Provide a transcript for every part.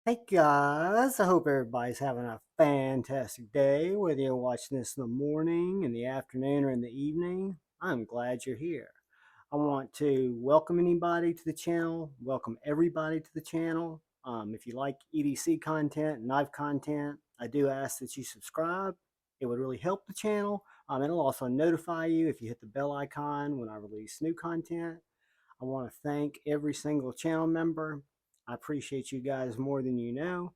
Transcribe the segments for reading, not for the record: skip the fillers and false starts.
Hey guys, I hope everybody's having a fantastic day, whether you're watching this in the morning, in the afternoon, or in the evening. I'm glad you're here. I want to welcome anybody to the channel, welcome everybody to the channel. If you like EDC content, knife content, I do ask that you subscribe. It would really help the channel. It'll also notify you if you hit the bell icon when I release new content. I want to thank every single channel member. I appreciate you guys more than you know.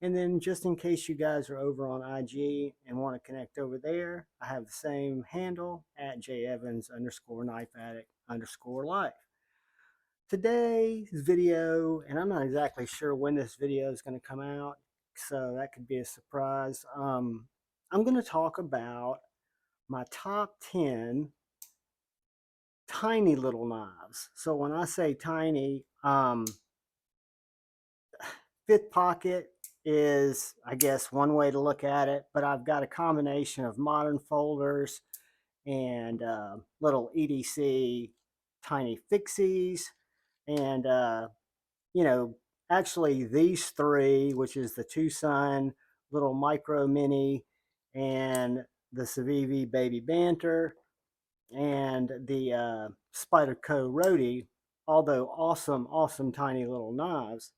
And then just in case you guys are over on IG and want to connect over there, I have the same handle at jevans underscore knife addict underscore life. Today's video, and I'm not exactly sure when this video is going to come out, so that could be a surprise. I'm going to talk about my top 10 tiny little knives. So when I say tiny, fifth pocket is, I guess, one way to look at it, but I've got a combination of modern folders and little EDC tiny fixies. And, you know, actually these three, which is the Tucson little micro mini and the Civivi baby banter and the Spyderco roadie, although awesome tiny little knives,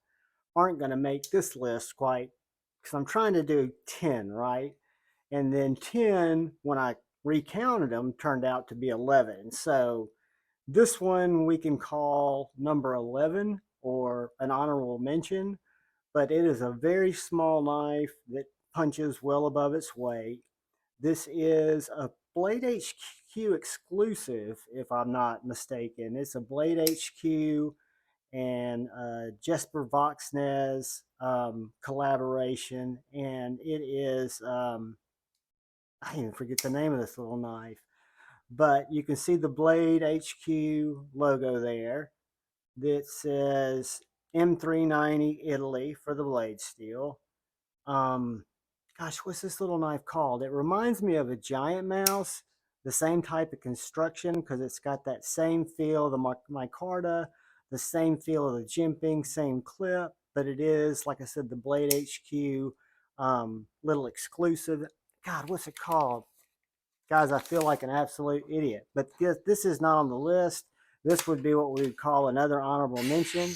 aren't going to make this list quite, because I'm trying to do 10, right? And then 10, when I recounted them, turned out to be 11. So this one we can call number 11 or an honorable mention, but it is a very small knife that punches well above its weight. This is a Blade HQ exclusive, if I'm not mistaken. It's a Blade HQ and Jesper Voxnes collaboration, and it is I even forget the name of this little knife, but you can see the Blade HQ logo there that says M390 Italy for the blade steel. Um, Gosh, what's this little knife called? It reminds me of a giant mouse, the same type of construction because it's got that same feel, the micarta, the same feel of the jimping, same clip, but it is, like I said, the Blade HQ little exclusive. God, what's it called? Guys, I feel like an absolute idiot, but this is not on the list. This would be what we would call another honorable mention,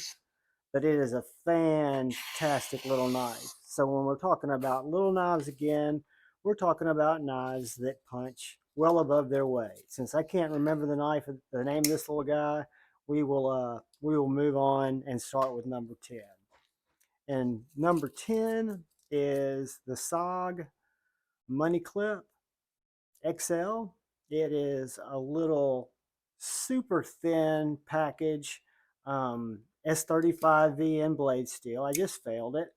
but it is a fantastic little knife. So when we're talking about little knives again, we're talking about knives that punch well above their weight. Since I can't remember the name of this little guy, we will move on and start with number 10. And number 10 is the SOG Money Clip XL. It is a little super thin package, S35VN blade steel. I just failed it.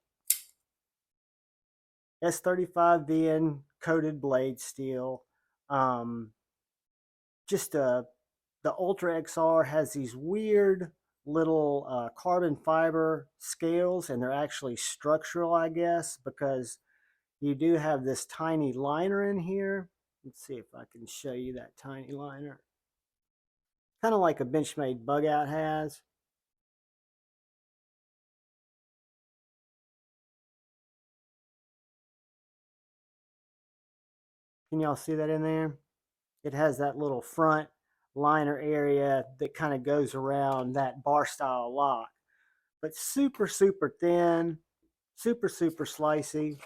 S35VN coated blade steel. Um, just the Ultra XR has these weird little carbon fiber scales, and they're actually structural, I guess, because you do have this tiny liner in here. Let's see if I can show you that tiny liner. Kind of like a Benchmade bug out has. Can y'all see that in there? It has that little front liner area that kind of goes around that bar style lock. But super thin, super slicey.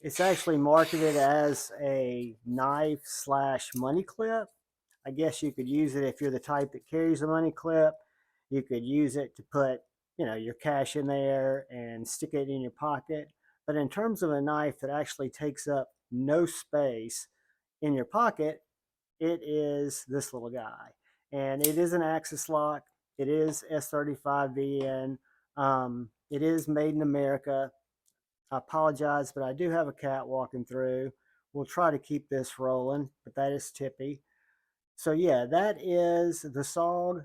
It's actually marketed as a knife slash money clip. I guess you could use it if you're the type that carries a money clip. You could use it to put, your cash in there and stick it in your pocket. But in terms of a knife that actually takes up no space in your pocket, it is this little guy. And it is an axis lock. It is S35VN. It is made in America. I apologize, but I do have a cat walking through. We'll try to keep this rolling, but that is Tippy. So yeah, that is the SOG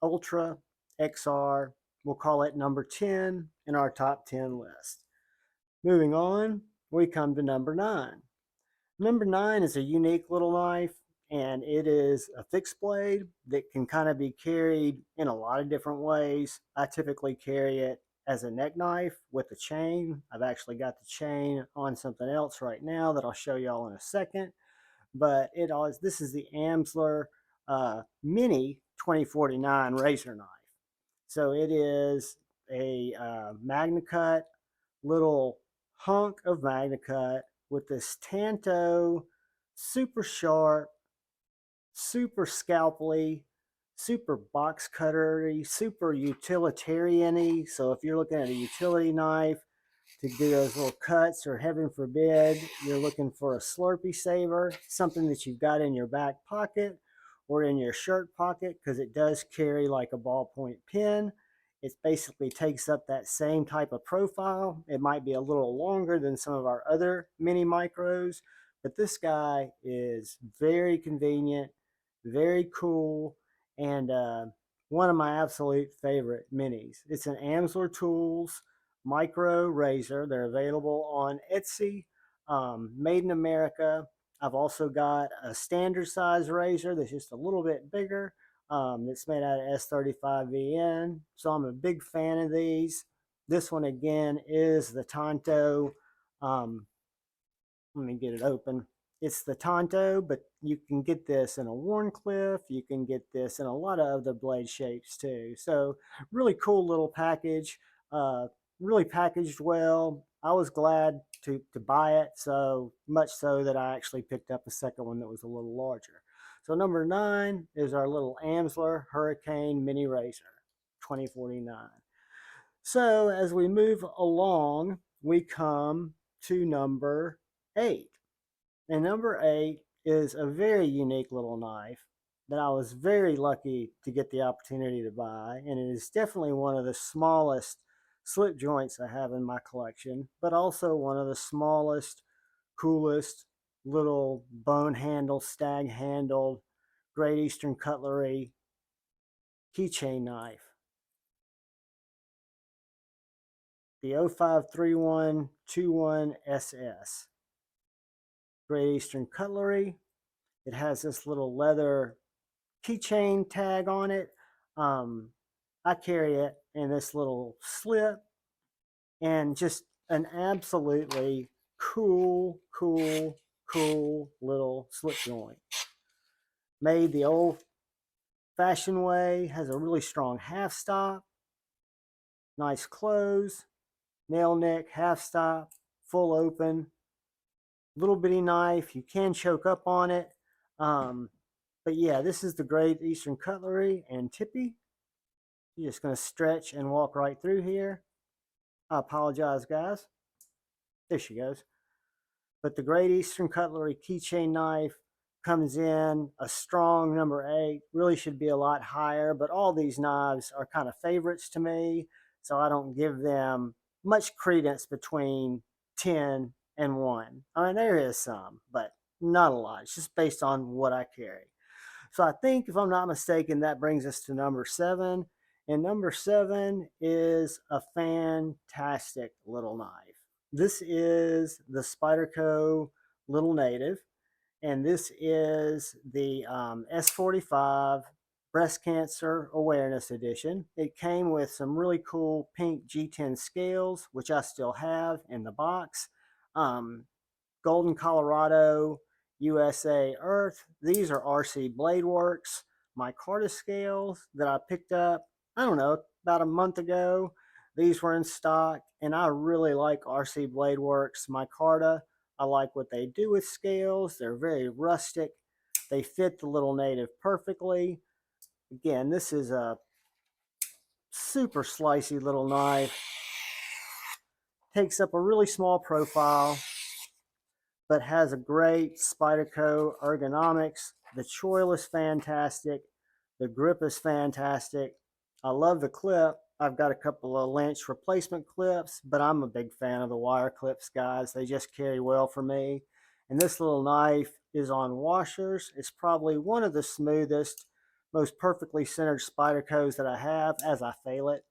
Ultra XR. We'll call it number 10 in our top 10 list. Moving on, we come to number 9. Number 9 is a unique little knife. and it is a fixed blade that can kind of be carried in a lot of different ways. I typically carry it as a neck knife with a chain. I've actually got the chain on something else right now that I'll show y'all in a second. But this is the Amsler Mini 2049 razor knife. So it is a Magna Cut little hunk of Magna Cut with this Tanto super sharp, super scalpely, super box cuttery, super utilitarian-y. So if you're looking at a utility knife to do those little cuts, or heaven forbid, you're looking for a Slurpee saver, something that you've got in your back pocket or in your shirt pocket, because it does carry like a ballpoint pen. It basically takes up that same type of profile. It might be a little longer than some of our other mini micros, but this guy is very convenient, very cool, and one of my absolute favorite minis. It's an Amsler Tools micro razor. They're available on Etsy, made in America. I've also got a standard size razor that's just a little bit bigger. It's made out of S35VN, so I'm a big fan of these. This one again is the Tanto. Let me get it open. It's the Tanto, but you can get this in a Warncliffe. You can get this in a lot of other blade shapes too. So really cool little package. Really packaged well. I was glad to buy it, so much so that I actually picked up a second one that was a little larger. So number 9 is our little Amsler Hurricane Mini Razor 2049. So as we move along, we come to number 8. And number 8 is a very unique little knife that I was very lucky to get the opportunity to buy. And it is definitely one of the smallest slip joints I have in my collection, but also one of the smallest, coolest little bone handle, stag handled, Great Eastern Cutlery keychain knife. The 053121SS. Great Eastern Cutlery. It has this little leather keychain tag on it. I carry it in this little slip, and just an absolutely cool little slip joint. Made the old fashioned way, has a really strong half stop, nice close, nail nick, half stop, full open, little bitty knife. You can choke up on it. But yeah, this is the Great Eastern Cutlery and Tippy. You're just going to stretch and walk right through here. I apologize, guys. There she goes. But the Great Eastern Cutlery keychain knife comes in a strong number 8. Really should be a lot higher, but all these knives are kind of favorites to me, so I don't give them much credence between 10 and 1. I mean, there is some, but not a lot. It's just based on what I carry. So I think, if I'm not mistaken, that brings us to number 7. And number 7 is a fantastic little knife. This is the Spyderco Little Native, and this is the S45 Breast Cancer Awareness Edition. It came with some really cool pink G10 scales, which I still have in the box. Golden Colorado USA Earth. These are RC Blade Works micarta scales that I picked up, I don't know, about a month ago. These were in stock, and I really like RC Blade Works micarta. I like what they do with scales. They're very rustic. They fit the Little Native perfectly. Again, this is a super slicey little knife. Takes up a really small profile, but has a great Spyderco ergonomics. The choil is fantastic. The grip is fantastic. I love the clip. I've got a couple of Lynch replacement clips, but I'm a big fan of the wire clips, guys. They just carry well for me. And this little knife is on washers. It's probably one of the smoothest, most perfectly centered Spydercos that I have, as I fail it.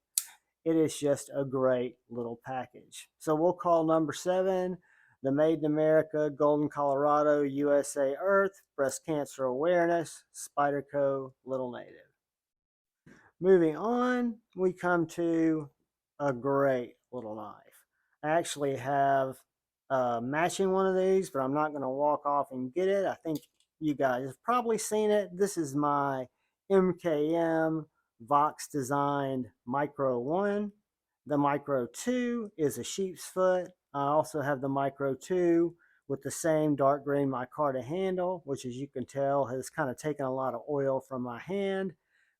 It is just a great little package. So we'll call number 7 the Made in America, Golden, Colorado, USA Earth, Breast Cancer Awareness, Spyderco, Little Native. Moving on, we come to a great little knife. I actually have matching one of these, but I'm not going to walk off and get it. I think you guys have probably seen it. This is my MKM Vox designed Micro 1. The Micro 2 is a sheep's foot. I also have the Micro 2 with the same dark green micarta handle, which as you can tell has kind of taken a lot of oil from my hand.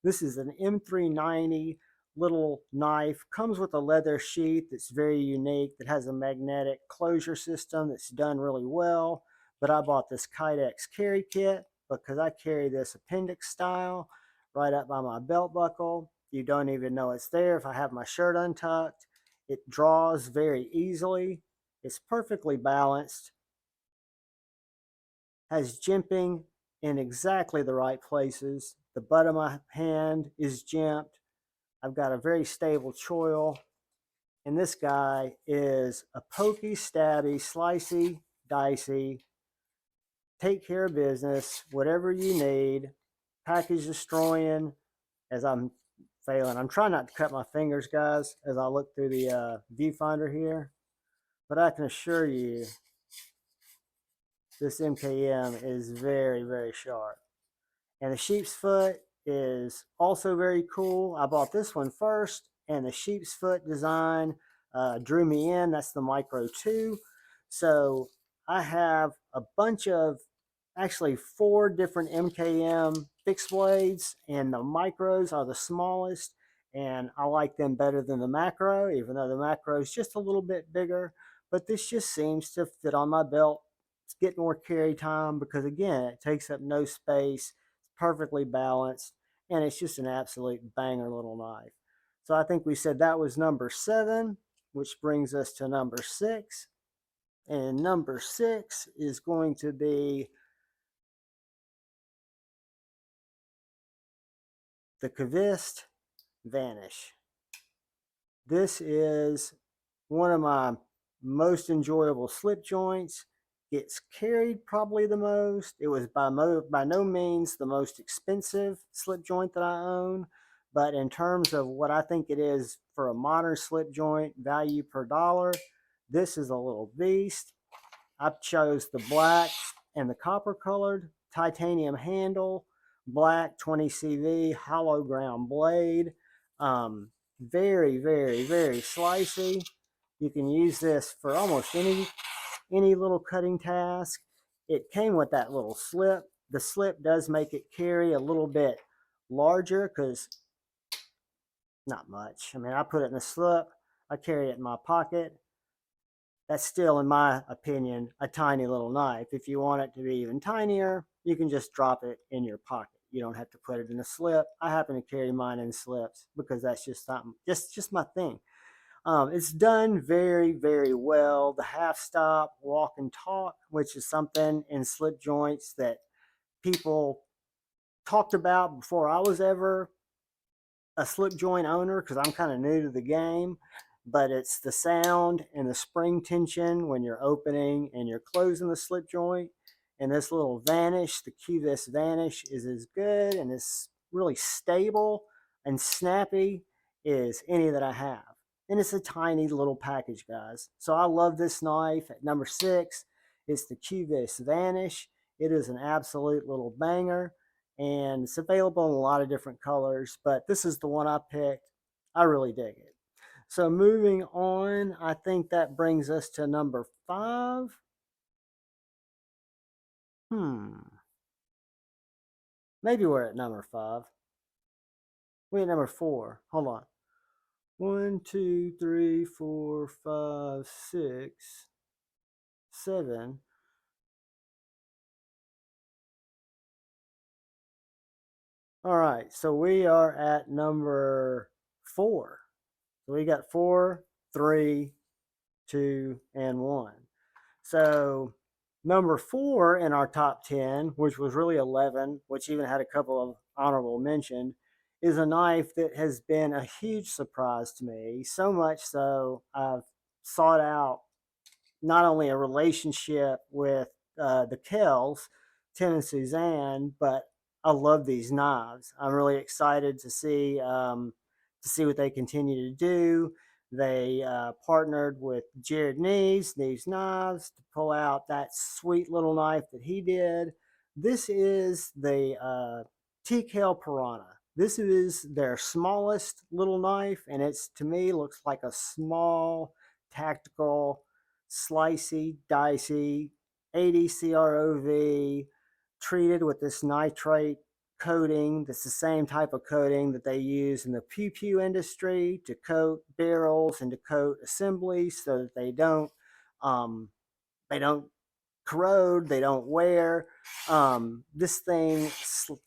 This is an M390 little knife, comes with a leather sheath that's very unique, that has a magnetic closure system that's done really well. But I bought this Kidex carry kit because I carry this appendix style right up by my belt buckle. You don't even know it's there if I have my shirt untucked. It draws very easily. It's perfectly balanced, has jimping in exactly the right places. The butt of my hand is jimped. I've got a very stable choil. And this guy is a pokey, stabby, slicey, dicey, take care of business, whatever you need, package destroying. As I'm failing, I'm trying not to cut my fingers, guys, as I look through the viewfinder here. But I can assure you, this MKM is very, very sharp. And the sheep's foot is also very cool. I bought this one first, and the sheep's foot design drew me in. That's the Micro 2. So I have a bunch of, actually 4 different MKM fixed blades, and the Micros are the smallest, and I like them better than the Macro, even though the Macro is just a little bit bigger. But this just seems to fit on my belt. It's getting more carry time because, again, it takes up no space, perfectly balanced, and it's just an absolute banger little knife. So I think we said that was number 7, which brings us to number 6. And number 6 is going to be the CAVIST Vanish. This is one of my most enjoyable slip joints. It's carried probably the most. It was by no means the most expensive slip joint that I own, but in terms of what I think it is for a modern slip joint, value per dollar, this is a little beast. I chose the black and the copper colored titanium handle, black 20 CV hollow ground blade. Very, very, very slicey. You can use this for almost any little cutting task. It came with that little slip. The slip does make it carry a little bit larger because not much. I mean, I put it in the slip. I carry it in my pocket. That's still, in my opinion, a tiny little knife. If you want it to be even tinier, you can just drop it in your pocket. You don't have to put it in a slip. I happen to carry mine in slips because that's just something, just my thing. It's done very, very well. The half stop, walk and talk, which is something in slip joints that people talked about before I was ever a slip joint owner, because I'm kind of new to the game. But it's the sound and the spring tension when you're opening and you're closing the slip joint. And this little Vanish, the CAVIST Vanish, is as good and is really stable and snappy as any that I have. And it's a tiny little package, guys. So I love this knife. At number 6, it's the CAVIST Vanish. It is an absolute little banger, and it's available in a lot of different colors, but this is the one I picked. I really dig it. So moving on, I think that brings us to number 5. Maybe we're at number 5. We're at number 4. Hold on. 1, 2, 3, 4, 5, 6, 7. All right, so we are at number 4. So we got 4, 3, 2, and 1. So number 4 in our top 10, which was really 11, which even had a couple of honorable mention, is a knife that has been a huge surprise to me. So much so I've sought out not only a relationship with the Kells, Tim and Suzanne, but I love these knives. I'm really excited to see what they continue to do. They partnered with Jared Neves Knives, to pull out that sweet little knife that he did. This is the T.Kell Piranha. This is their smallest little knife, and it's, to me, looks like a small tactical slicey, dicey 80 CROV treated with this nitrate coating. That's the same type of coating that they use in the pew pew industry to coat barrels and to coat assemblies so that they don't corrode, they don't wear. This thing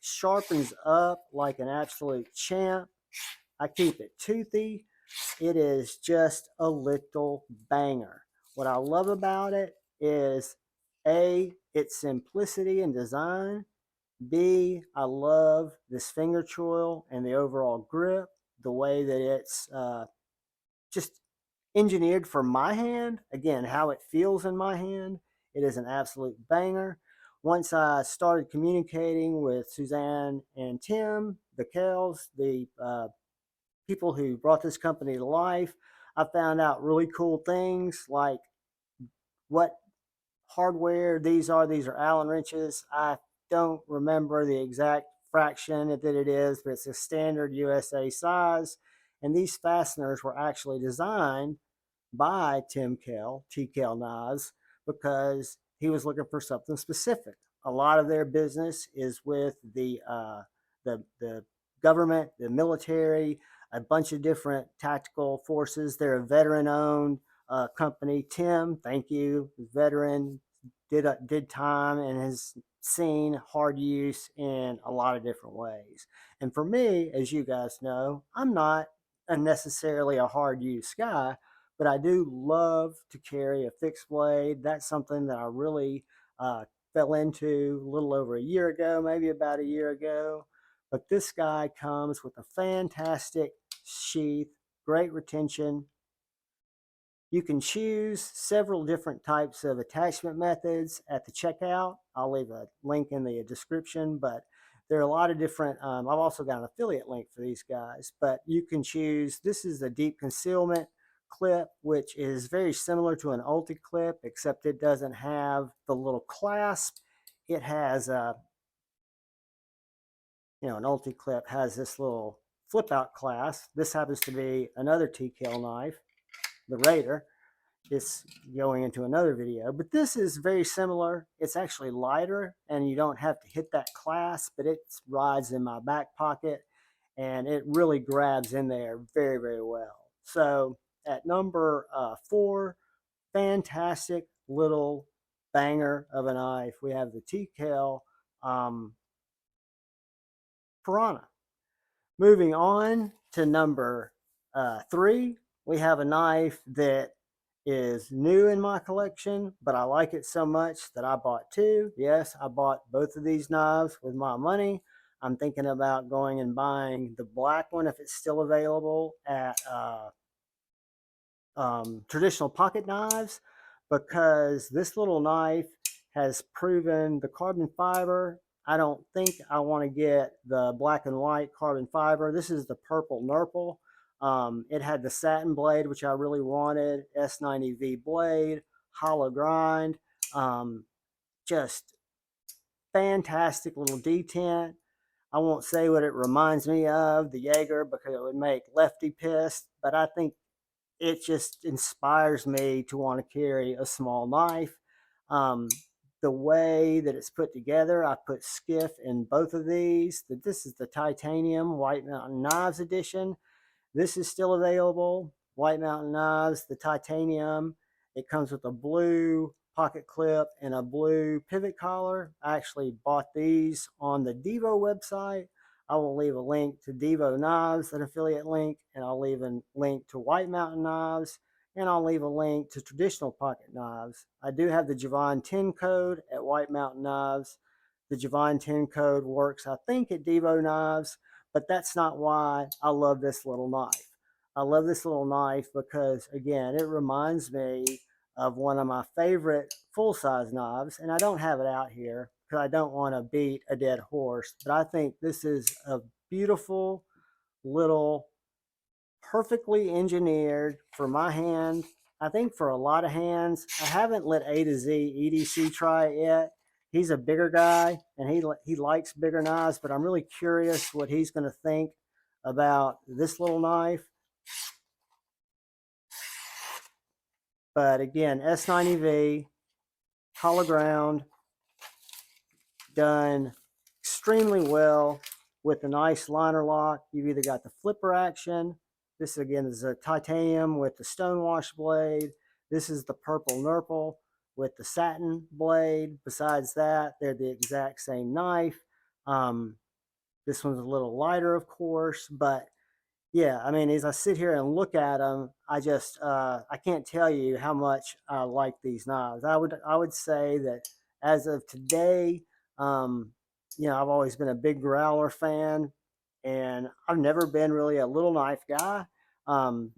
sharpens up like an absolute champ. I keep it toothy. It is just a little banger. What I love about it is A, its simplicity and design. B, I love this finger choil and the overall grip, the way that it's just engineered for my hand. Again, how it feels in my hand. It is an absolute banger. Once I started communicating with Suzanne and Tim, the Kells, the people who brought this company to life, I found out really cool things like what hardware these are. These are Allen wrenches. I don't remember the exact fraction that it is, but it's a standard USA size. And these fasteners were actually designed by T.Kell Knives, because he was looking for something specific. A lot of their business is with the government, the military, a bunch of different tactical forces. They're a veteran-owned company. Tim, thank you, veteran, did time and has seen hard use in a lot of different ways. And for me, as you guys know, I'm not necessarily a hard use guy, but I do love to carry a fixed blade. That's something that I really fell into a little over a year ago, maybe about a year ago. But this guy comes with a fantastic sheath, great retention. You can choose several different types of attachment methods at the checkout. I'll leave a link in the description, but there are a lot of different, I've also got an affiliate link for these guys, but you can choose. This is the deep concealment clip, which is very similar to an Ulti clip, except it doesn't have the little clasp. It has a, an Ulti clip has this little flip out clasp. This happens to be another T.Kell knife, the Raider. It's going into another video, but this is very similar. It's actually lighter and you don't have to hit that clasp, but it rides in my back pocket and it really grabs in there very, very well. So at number 4, fantastic little banger of a knife, we have the T.Kell Piranha. Moving on to number 3, we have a knife that is new in my collection, but I like it so much that I bought 2. Yes, I bought both of these knives with my money. I'm thinking about going and buying the black one if it's still available at traditional pocket knives, because this little knife has proven the carbon fiber. I don't think I want to get the black and white carbon fiber. This is the purple nurple. It had the satin blade, which I really wanted, S90V blade, hollow grind, just fantastic little detent. I won't say what it reminds me of, the Jaeger, because it would make Lefty pissed, but I think it just inspires me to want to carry a small knife. Um, the way that it's put together, I put skiff in both of these. This is the titanium White Mountain Knives edition. This is still available. White Mountain Knives, the titanium. It comes with a blue pocket clip and a blue pivot collar. I actually bought these on the Divo website. I will leave a link to Divo Knives, an affiliate link, and I'll leave a link to White Mountain Knives, and I'll leave a link to traditional pocket knives. I do have the Javon 10 code at White Mountain Knives. The Javon 10 code works, I think, at Divo Knives, but that's not why I love this little knife. I love this little knife because, again, it reminds me of one of my favorite full-size knives, and I don't have it out here because I don't want to beat a dead horse, but I think this is a beautiful little, perfectly engineered for my hand. I think for a lot of hands. I haven't let A to Z EDC try it yet. He's a bigger guy and he likes bigger knives, but I'm really curious what he's going to think about this little knife. But again, S90V, hollow ground, done extremely well with a nice liner lock. You've either got the flipper action. This again is a titanium with the stonewash blade. This is the purple nurple with the satin blade. Besides that, they're the exact same knife. This one's a little lighter, of course, but yeah, I mean, as I sit here and look at them, I can't tell you how much I like these knives. I would say that as of today, um, I've always been a big growler fan, and I've never been really a little knife guy. Um,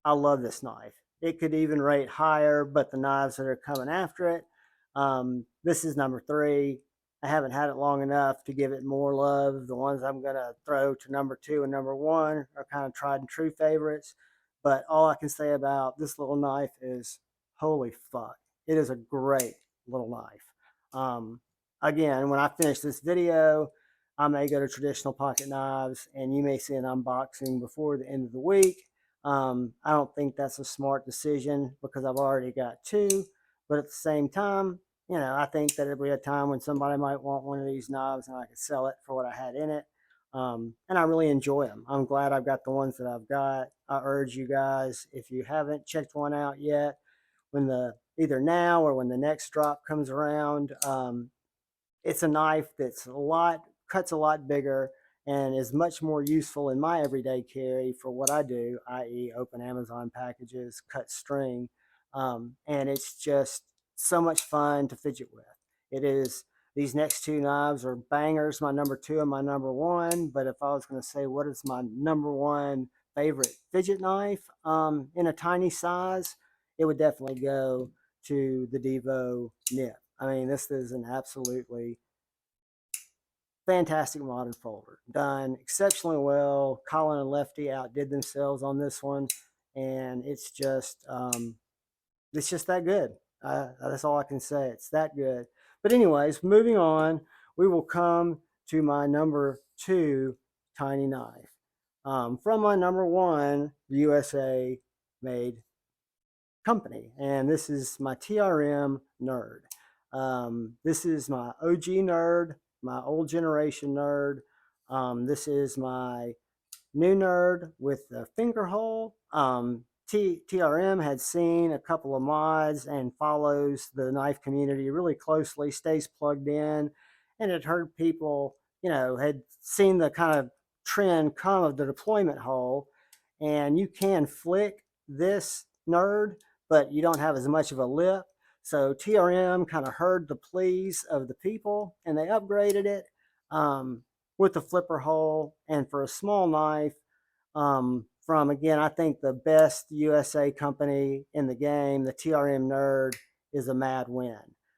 I love this knife. It could even rate higher, but the knives that are coming after it, this is number 3. I haven't had it long enough to give it more love. The ones I'm going to throw to number 2 and number 1 are kind of tried and true favorites. But all I can say about this little knife is, holy fuck, it is a great little knife. Again, when I finish this video, I may go to traditional pocket knives, and you may see an unboxing before the end of the week. I don't think that's a smart decision because I've already got 2, but at the same time, I think that there'll be a time when somebody might want one of these knives and I could sell it for what I had in it. And I really enjoy them. I'm glad I've got the ones that I've got. I urge you guys, if you haven't checked one out yet, either now or when the next drop comes around, it's a knife that's cuts a lot bigger and is much more useful in my everyday carry for what I do, i.e. open Amazon packages, cut string. And it's just so much fun to fidget with. It is. These next 2 knives are bangers, my number 2 and my number 1. But if I was going to say what is my number 1 favorite fidget knife in a tiny size, it would definitely go to the Divo Nip. I mean, this is an absolutely fantastic modern folder, done exceptionally well. Colin and Lefty outdid themselves on this one, and it's just that good. That's all I can say. It's that good. But anyways, moving on, we will come to my number 2 tiny knife. From my number 1 USA made company, and this is my TRM Nerd. This is my OG Nerd, my old generation Nerd. This is my new Nerd with the finger hole. TRM had seen a couple of mods and follows the knife community really closely, stays plugged in, and had heard people, had seen the kind of trend come of the deployment hole, and you can flick this Nerd, but you don't have as much of a lip. So TRM kind of heard the pleas of the people, and they upgraded it with the flipper hole, and for a small knife, from, again, I think the best USA company in the game, the TRM Nerd, is a mad win.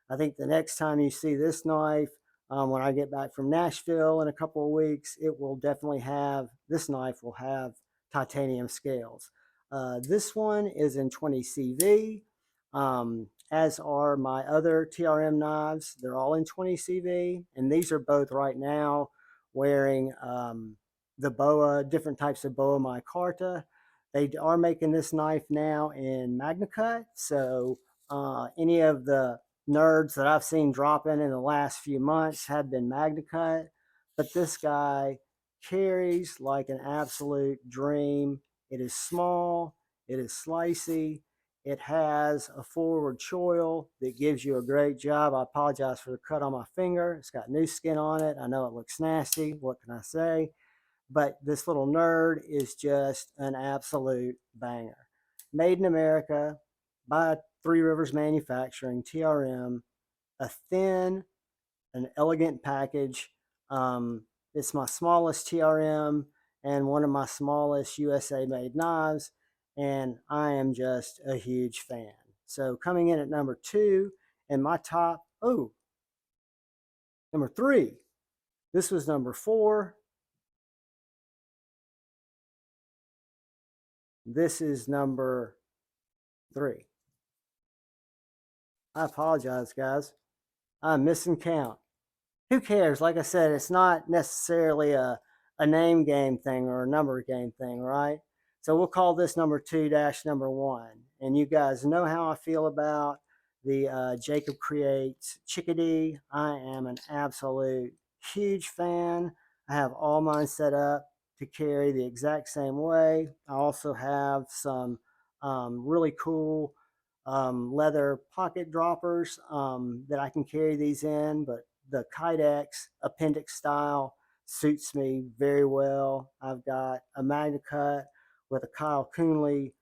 I think the next time you see this knife, when I get back from Nashville in a couple of weeks, this knife will have titanium scales. This one is in 20 CV, as are my other TRM knives. They're all in 20 CV, and these are both right now wearing the BOA, different types of BOA micarta. They are making this knife now in MagnaCut, so any of the nerds that I've seen dropping in the last few months have been MagnaCut, but this guy carries like an absolute dream. It is small, it is slicey, it has a forward choil that gives you a great job. I apologize for the cut on my finger. It's got new skin on it. I know it looks nasty. What can I say? But this little Nerd is just an absolute banger. Made in America by Three Rivers Manufacturing, TRM, a thin, an elegant package. It's my smallest TRM and one of my smallest USA made knives, and I am just a huge fan. So coming in at number 2, and my top, oh, number 3. This was number 4. This is number 3. I apologize, guys. I'm missing count. Who cares? Like I said, it's not necessarily a name game thing or a number game thing, right? So we'll call this number 2 dash number 1. And you guys know how I feel about the Jacob Creates Chickadee. I am an absolute huge fan. I have all mine set up to carry the exact same way. I also have some really cool leather pocket droppers that I can carry these in, but the Kidex appendix style suits me very well. I've got a Magna Cut with a Kyle Coonley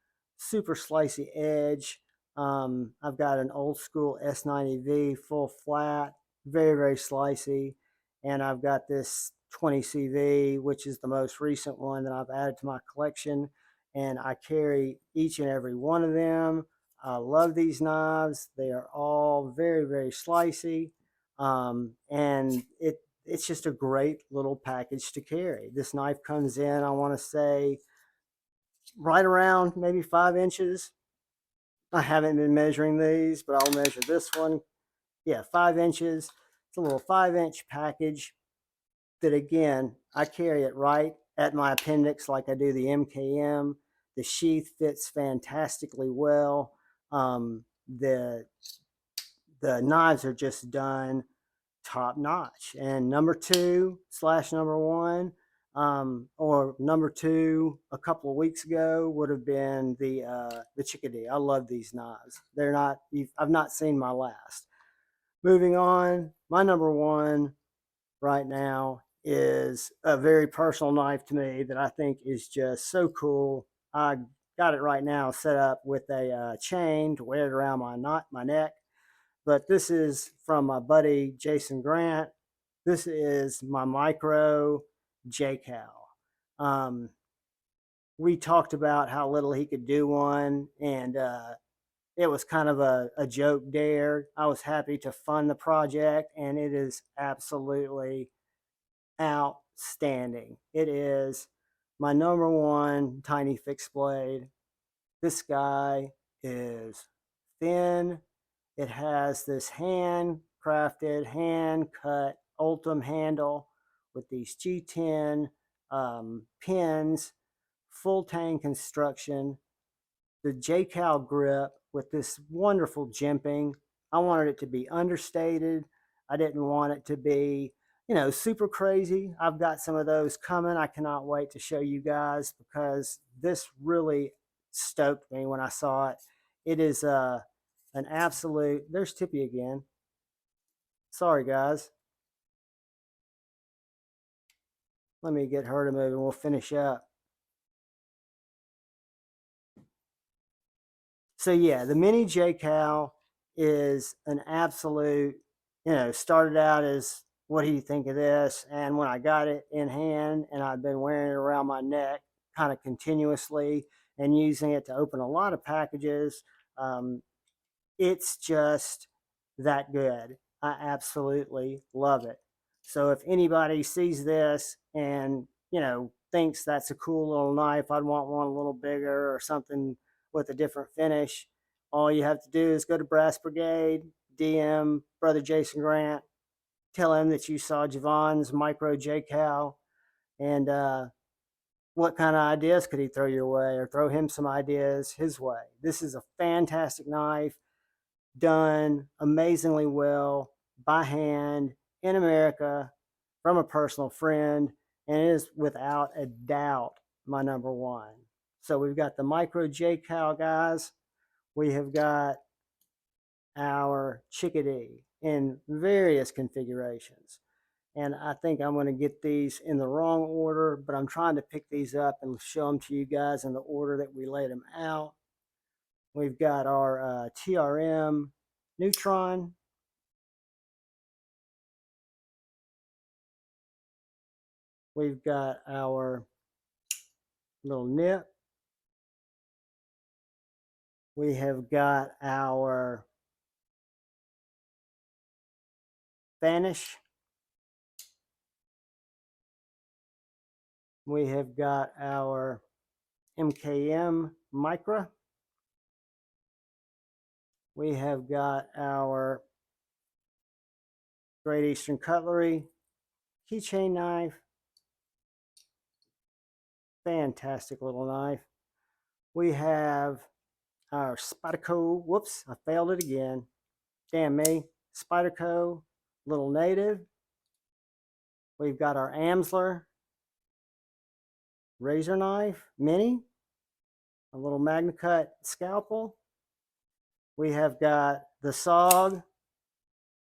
super slicey edge. I've got an old school S90V full flat, very, very slicey. And I've got this 20CV, which is the most recent one that I've added to my collection. And I carry each and every one of them. I love these knives. They are all very, very slicey. And it's just a great little package to carry. This knife comes in, I want to say, right around maybe 5 inches. I haven't been measuring these, but I'll measure this one. Yeah, 5 inches. It's a little 5-inch package that, again, I carry it right at my appendix like I do the MKM. The sheath fits fantastically well. The knives are just done top notch. And number 2 slash number 1, or number 2 a couple of weeks ago would have been the Chickadee. I love these knives. They're not, I've not seen my last. Moving on, my number 1 right now is a very personal knife to me that I think is just so cool. I got it right now set up with a chain to wear it around my neck. But this is from my buddy Jason Grant. This is my Micro J.Cal. We talked about how little he could do one, and it was kind of a joke dare. I was happy to fund the project, and it is absolutely outstanding. It is my number 1 tiny fixed blade. This guy is thin. It has this handcrafted, hand-cut Ultim handle with these G10 pins, full tang construction, the J.Cal grip with this wonderful jimping. I wanted it to be understated. I didn't want it to be, super crazy. I've got some of those coming. I cannot wait to show you guys because this really stoked me when I saw it. It is an absolute, there's Tippy again. Sorry, guys. Let me get her to move and we'll finish up. So yeah, the Mini J.Cal is an absolute, started out as, what do you think of this? And when I got it in hand and I've been wearing it around my neck kind of continuously and using it to open a lot of packages, it's just that good. I absolutely love it. So if anybody sees this and, thinks that's a cool little knife, I'd want one a little bigger or something with a different finish, all you have to do is go to Brass Brigade, DM Brother Jason Grant, tell him that you saw Javon's Micro J.Cal, and what kind of ideas could he throw your way, or throw him some ideas his way. This is a fantastic knife, done amazingly well by hand in America from a personal friend, and it is without a doubt my number 1. So we've got the Micro J.Cal, guys. We have got our Chickadee in various configurations. And I think I'm going to get these in the wrong order, but I'm trying to pick these up and show them to you guys in the order that we laid them out. We've got our TRM Neutron. We've got our little nip. We have got our Vanish. We have got our MKM Micro. We have got our Great Eastern Cutlery Keychain knife. Fantastic little knife. We have our Spyderco. Whoops, I failed it again. Damn me. Spyderco little native. We've got our Amsler razor knife mini. A little MagnaCut scalpel. We have got the SOG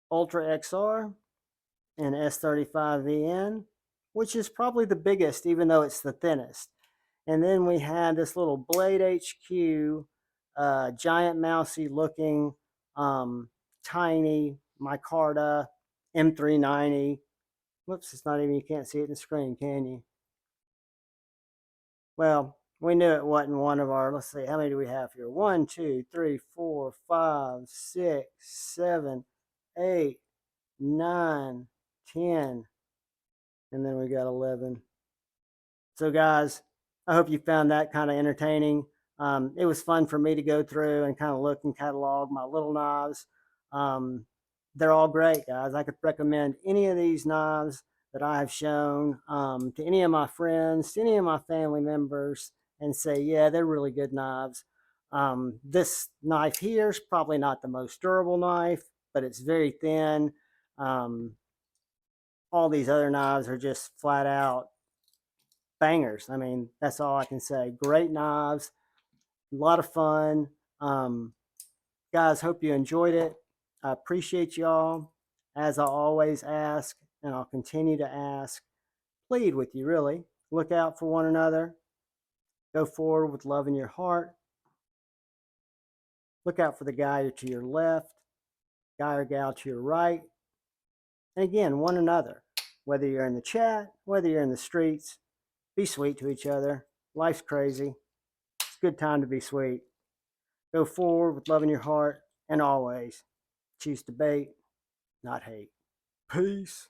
Ultra XR and S35VN, which is probably the biggest, even though it's the thinnest. And then we had this little Blade HQ, giant mousy looking, tiny micarta M390. Whoops, it's not even, you can't see it in the screen, can you? Well, we knew it wasn't one of our, let's see, how many do we have here? 1, 2, 3, 4, 5, 6, 7, 8, 9, 10, and then we got 11. So guys, I hope you found that kind of entertaining. It was fun for me to go through and kind of look and catalog my little knives. They're all great, guys. I could recommend any of these knives that I have shown to any of my friends, to any of my family members, and say, yeah, they're really good knives. This knife here is probably not the most durable knife, but it's very thin. All these other knives are just flat out bangers. I mean, that's all I can say. Great knives, a lot of fun. Guys, hope you enjoyed it. I appreciate y'all. As I always ask, and I'll continue to ask, plead with you, really. Look out for one another. Go forward with love in your heart. Look out for the guy to your left, guy or gal to your right. And again, one another. Whether you're in the chat, whether you're in the streets, be sweet to each other. Life's crazy. It's a good time to be sweet. Go forward with love in your heart, and always choose debate, not hate. Peace.